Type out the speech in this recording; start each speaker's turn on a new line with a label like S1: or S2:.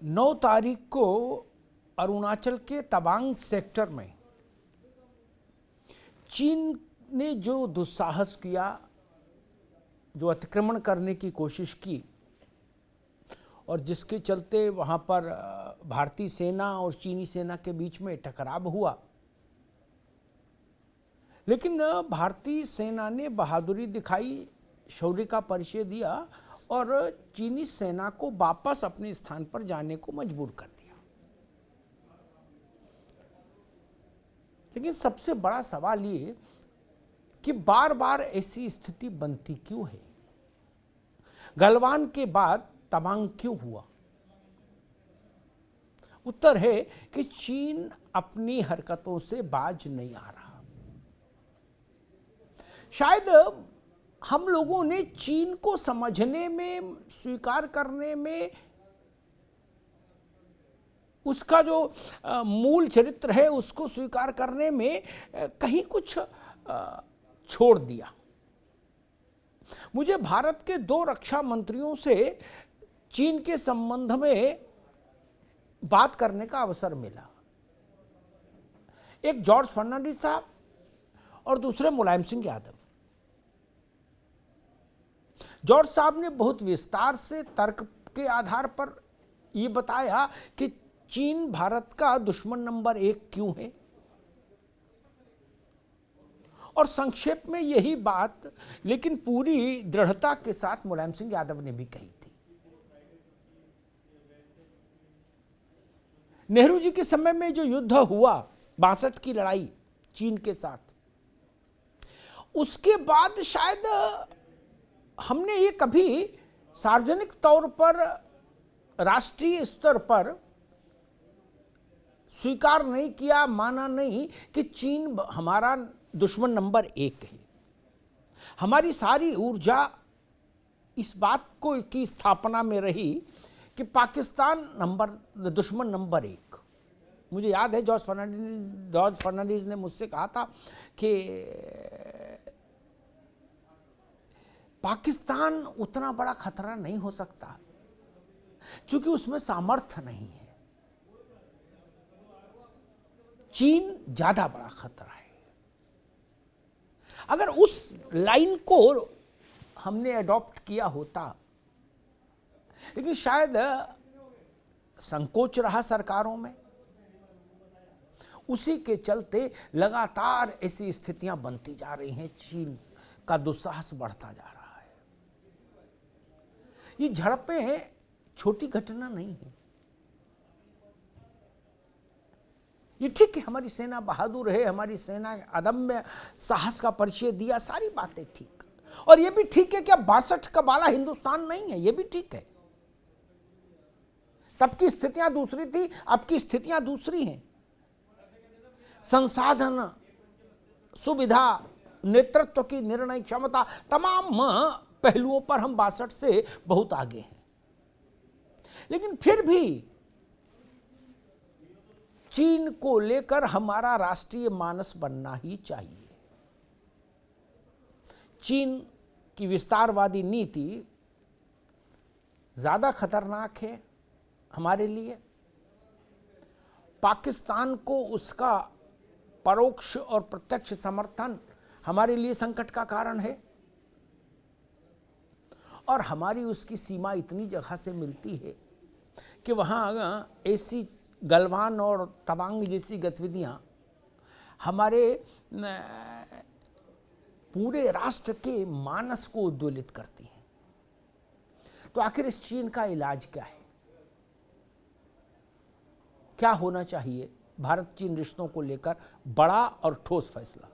S1: 9 तारीख को अरुणाचल के तवांग सेक्टर में चीन ने जो दुस्साहस किया, जो अतिक्रमण करने की कोशिश की और जिसके चलते वहाँ पर भारतीय सेना और चीनी सेना के बीच में टकराव हुआ, लेकिन भारतीय सेना ने बहादुरी दिखाई, शौर्य का परिचय दिया और चीनी सेना को वापस अपने स्थान पर जाने को मजबूर कर दिया। लेकिन सबसे बड़ा सवाल ये कि बार बार ऐसी स्थिति बनती क्यों है? गलवान के बाद तवांग क्यों हुआ? उत्तर है कि चीन अपनी हरकतों से बाज नहीं आ रहा। शायद हम लोगों ने चीन को समझने में, स्वीकार करने में, उसका जो मूल चरित्र है उसको स्वीकार करने में कहीं कुछ छोड़ दिया। मुझे भारत के 2 रक्षा मंत्रियों से चीन के संबंध में बात करने का अवसर मिला। एक जॉर्ज फर्नांडिस साहब और दूसरे मुलायम सिंह यादव। जॉर्ज साहब ने बहुत विस्तार से तर्क के आधार पर यह बताया कि चीन भारत का दुश्मन नंबर 1 क्यों है, और संक्षेप में यही बात लेकिन पूरी दृढ़ता के साथ मुलायम सिंह यादव ने भी कही थी। नेहरू जी के समय में जो युद्ध हुआ, 62 की लड़ाई चीन के साथ, उसके बाद शायद हमने ये कभी सार्वजनिक तौर पर, राष्ट्रीय स्तर पर स्वीकार नहीं किया, माना नहीं कि चीन हमारा दुश्मन नंबर 1 है। हमारी सारी ऊर्जा इस बात को की स्थापना में रही कि पाकिस्तान दुश्मन नंबर 1। मुझे याद है जॉर्ज फर्नांडिस ने मुझसे कहा था कि पाकिस्तान उतना बड़ा खतरा नहीं हो सकता क्योंकि उसमें सामर्थ्य नहीं है, चीन ज्यादा बड़ा खतरा है। अगर उस लाइन को हमने अडॉप्ट किया होता, लेकिन शायद संकोच रहा सरकारों में, उसी के चलते लगातार ऐसी स्थितियां बनती जा रही हैं, चीन का दुस्साहस बढ़ता जा रहा है। ये झड़पें छोटी घटना नहीं है। ये ठीक है, हमारी सेना बहादुर है, हमारी सेना अदम्य साहस का परिचय दिया, सारी बातें ठीक। और ये भी ठीक है कि अब 62 का बाला हिंदुस्तान नहीं है, ये भी ठीक है। तब की स्थितियां दूसरी थी, अब की स्थितियां दूसरी हैं। संसाधन, सुविधा, नेतृत्व की निर्णय क्षमता, तमाम पहलुओं पर हम 62 से बहुत आगे हैं। लेकिन फिर भी चीन को लेकर हमारा राष्ट्रीय मानस बनना ही चाहिए। चीन की विस्तारवादी नीति ज्यादा खतरनाक है हमारे लिए। पाकिस्तान को उसका परोक्ष और प्रत्यक्ष समर्थन हमारे लिए संकट का कारण है, और हमारी उसकी सीमा इतनी जगह से मिलती है कि वहाँ ऐसी गलवान और तवांग जैसी गतिविधियाँ हमारे पूरे राष्ट्र के मानस को उद्वेलित करती हैं। तो आखिर इस चीन का इलाज क्या है? क्या होना चाहिए? भारत चीन रिश्तों को लेकर बड़ा और ठोस फैसला।